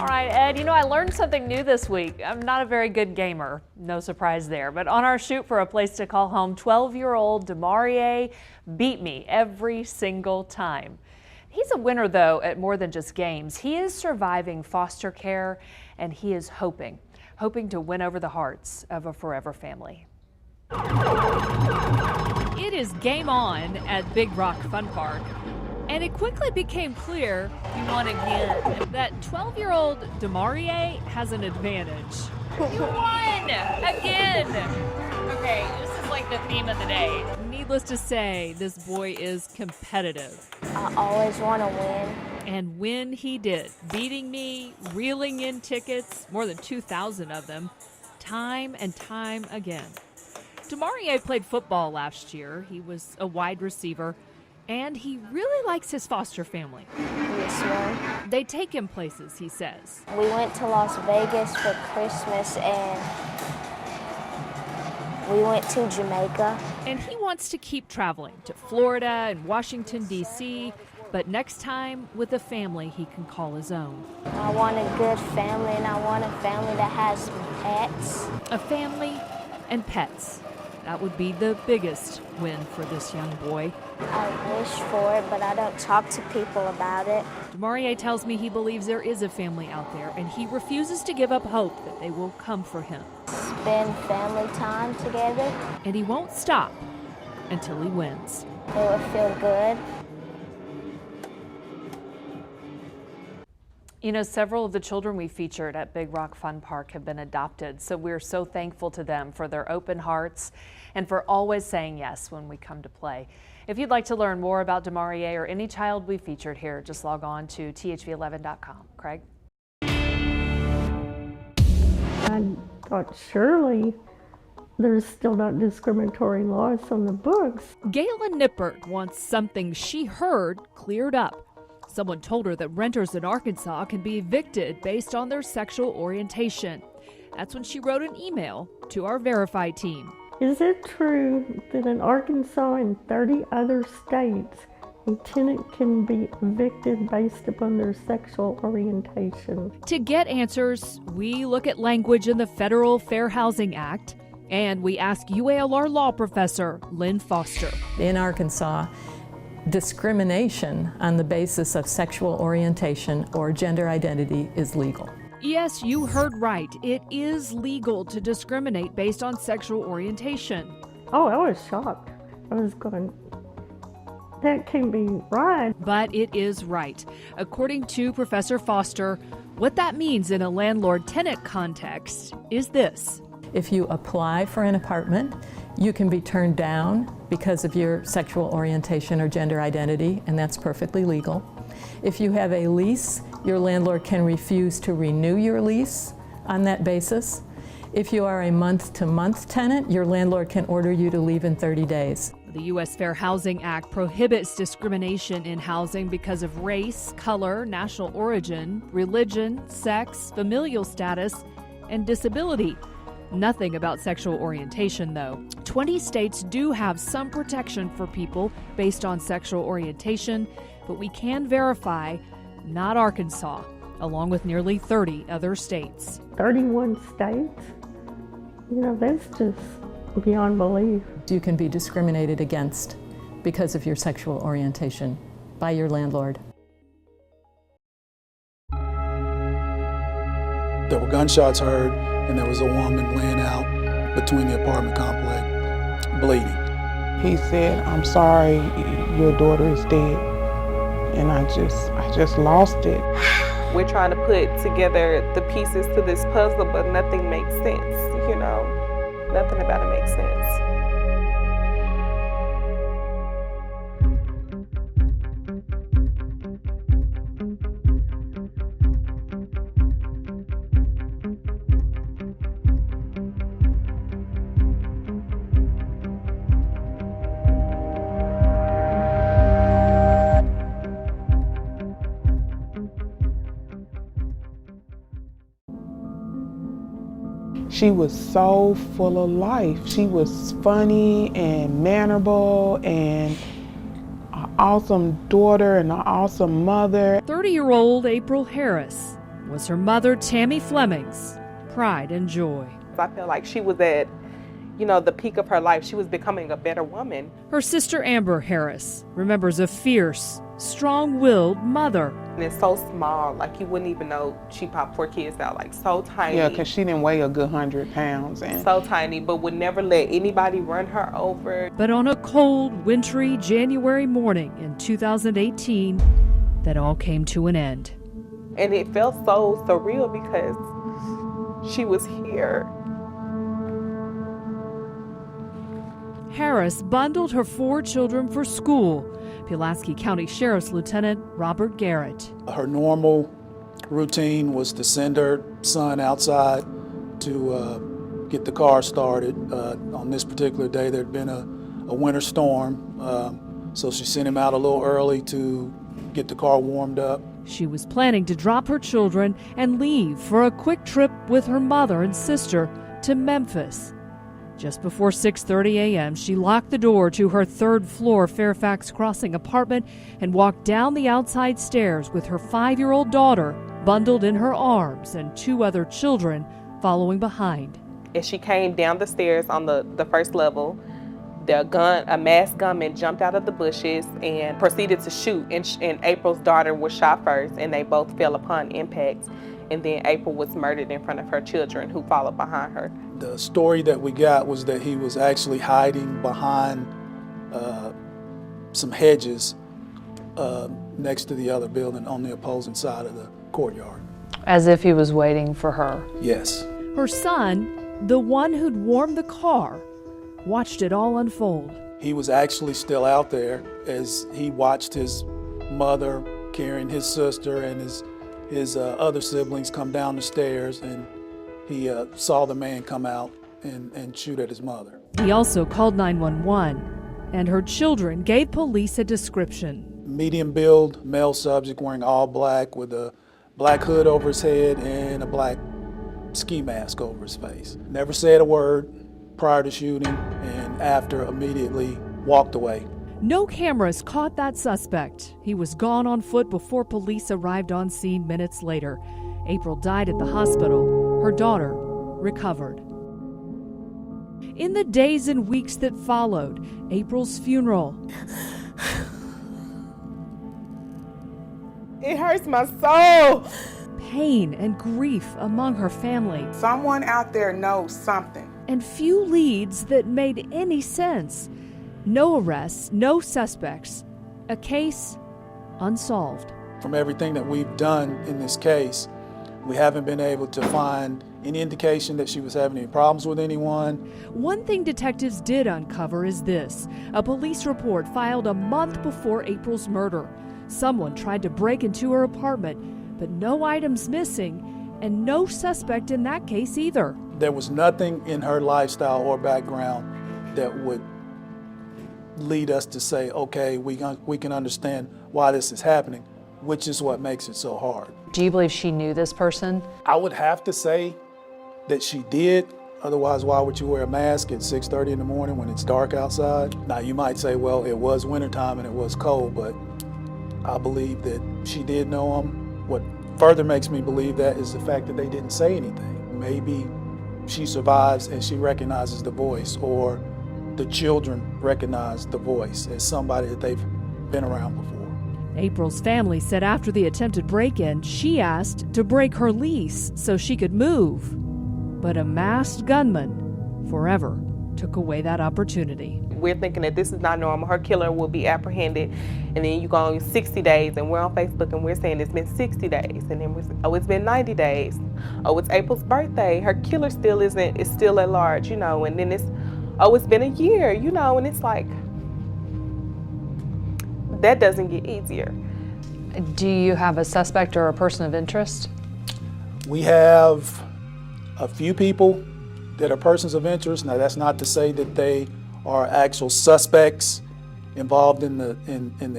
All right, Ed, I learned something new this week. I'm not a very good gamer, no surprise there, but on our shoot for a place to call home, 12-year-old Demarie beat me every single time. He's a winner, though, at more than just games. He is surviving foster care, and he is hoping to win over the hearts of a forever family. It is game on at Big Rock Fun Park. And it quickly became clear he won again. That 12-year-old Demarie has an advantage. You won again! Okay, this is like the theme of the day. Needless to say, this boy is competitive. I always want to win. And win he did, beating me, reeling in tickets, more than 2,000 of them, time and time again. Demarie played football last year. He was a wide receiver. And he really likes his foster family. Yes, Lord. They take him places, he says. We went to Las Vegas for Christmas and we went to Jamaica. And he wants to keep traveling to Florida and Washington, D.C., but next time with a family he can call his own. I want a good family and I want a family that has pets. A family and pets. That would be the biggest win for this young boy. I wish for it, but I don't talk to people about it. Demarie tells me he believes there is a family out there, and he refuses to give up hope that they will come for him. Spend family time together. And he won't stop until he wins. It will feel good. Several of the children we featured at Big Rock Fun Park have been adopted, so we're so thankful to them for their open hearts and for always saying yes when we come to play. If you'd like to learn more about Demarie or any child we featured here, just log on to thv11.com. Craig? I thought surely there's still not discriminatory laws on the books. Galen Nippert wants something she heard cleared up. Someone told her that renters in Arkansas can be evicted based on their sexual orientation. That's when she wrote an email to our Verify team. Is it true that in Arkansas and 30 other states, a tenant can be evicted based upon their sexual orientation? To get answers, we look at language in the Federal Fair Housing Act, and we ask UALR law professor Lynn Foster. In Arkansas, discrimination on the basis of sexual orientation or gender identity is legal. Yes, you heard right. It is legal to discriminate based on sexual orientation. Oh, I was shocked. I was going, that can't be right. But it is right. According to Professor Foster, what that means in a landlord-tenant context is this. If you apply for an apartment, you can be turned down because of your sexual orientation or gender identity, and that's perfectly legal. If you have a lease, your landlord can refuse to renew your lease on that basis. If you are a month-to-month tenant, your landlord can order you to leave in 30 days. The U.S. Fair Housing Act prohibits discrimination in housing because of race, color, national origin, religion, sex, familial status, and disability. Nothing about sexual orientation, though. 20 states do have some protection for people based on sexual orientation, but we can verify not Arkansas, along with nearly 30 other states. 31 states? That's just beyond belief. You can be discriminated against because of your sexual orientation by your landlord. There were gunshots heard, and there was a woman laying out between the apartment complex, bleeding. He said, "I'm sorry, your daughter is dead." And I just lost it. We're trying to put together the pieces to this puzzle, but nothing makes sense, Nothing about it makes sense. She was so full of life. She was funny and mannerable and an awesome daughter and an awesome mother. 30-year-old April Harris was her mother, Tammy Fleming's pride and joy. I felt like she was at, the peak of her life. She was becoming a better woman. Her sister Amber Harris remembers a fierce, strong-willed mother. And it's so small, like you wouldn't even know she popped 4 kids out, like so tiny. Yeah, because she didn't weigh a good 100 pounds. And so tiny, but would never let anybody run her over. But on a cold, wintry January morning in 2018, that all came to an end. And it felt so surreal because she was here. Harris bundled her 4 children for school. Pulaski County Sheriff's Lieutenant Robert Garrett. Her normal routine was to send her son outside to get the car started. On this particular day, there had been a winter storm, so she sent him out a little early to get the car warmed up. She was planning to drop her children and leave for a quick trip with her mother and sister to Memphis. Just before 6:30 a.m., she locked the door to her 3rd-floor Fairfax Crossing apartment and walked down the outside stairs with her 5-year-old daughter bundled in her arms and 2 other children following behind. As she came down the stairs on the 1st level, a masked gunman jumped out of the bushes and proceeded to shoot. And April's daughter was shot first, and they both fell upon impact. And then April was murdered in front of her children, who followed behind her. The story that we got was that he was actually hiding behind some hedges next to the other building on the opposing side of the courtyard. As if he was waiting for her. Yes. Her son, the one who'd warmed the car, watched it all unfold. He was actually still out there as he watched his mother carrying his sister and his other siblings come down the stairs, and he saw the man come out and shoot at his mother. He also called 911, and her children gave police a description. Medium build, male subject wearing all black with a black hood over his head and a black ski mask over his face. Never said a word prior to shooting, and after immediately walked away. No cameras caught that suspect. He was gone on foot before police arrived on scene minutes later. April died at the hospital. Her daughter recovered. In the days and weeks that followed April's funeral, it hurts my soul. pain and grief among her family, Someone out there knows something. and few leads that made any sense. No arrests, no suspects. A case unsolved. From everything that we've done in this case, we haven't been able to find any indication that she was having any problems with anyone. One thing detectives did uncover is this: a police report filed a month before April's murder. Someone tried to break into her apartment, but no items missing, and no suspect in that case either. There was nothing in her lifestyle or background that would lead us to say, okay, we can understand why this is happening, which is what makes it so hard. Do you believe she knew this person? I would have to say that she did. Otherwise, why would you wear a mask at 6:30 in the morning when it's dark outside? Now, you might say, well, it was wintertime and it was cold, but I believe that she did know him. What further makes me believe that is the fact that they didn't say anything. Maybe she survives and she recognizes the voice, or the children recognize the voice as somebody that they've been around before. April's family said after the attempted break-in, she asked to break her lease so she could move. But a masked gunman forever took away that opportunity. We're thinking that this is not normal. Her killer will be apprehended, and then you go on 60 days, and we're on Facebook and we're saying it's been 60 days, and then it's been 90 days. Oh, it's April's birthday. Her killer is still at large, and then it's been a year, and it's like, that doesn't get easier. Do you have a suspect or a person of interest? We have a few people that are persons of interest. Now, that's not to say that they are actual suspects involved in the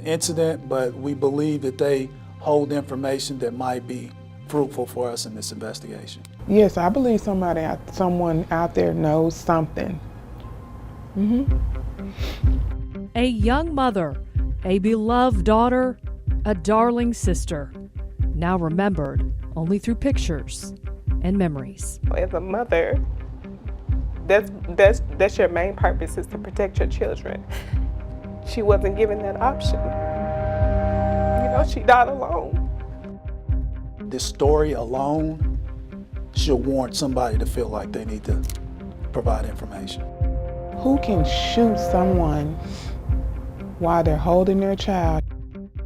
incident, but we believe that they hold information that might be fruitful for us in this investigation. Yes, I believe someone out there knows something. A young mother, a beloved daughter, a darling sister, now remembered only through pictures and memories. As a mother, that's your main purpose, is to protect your children. She wasn't given that option. She died alone. This story alone should warrant somebody to feel like they need to provide information. Who can shoot someone while they're holding their child?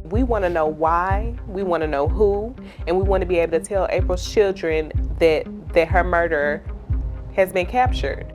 We want to know why, we want to know who, and we want to be able to tell April's children that her murderer has been captured.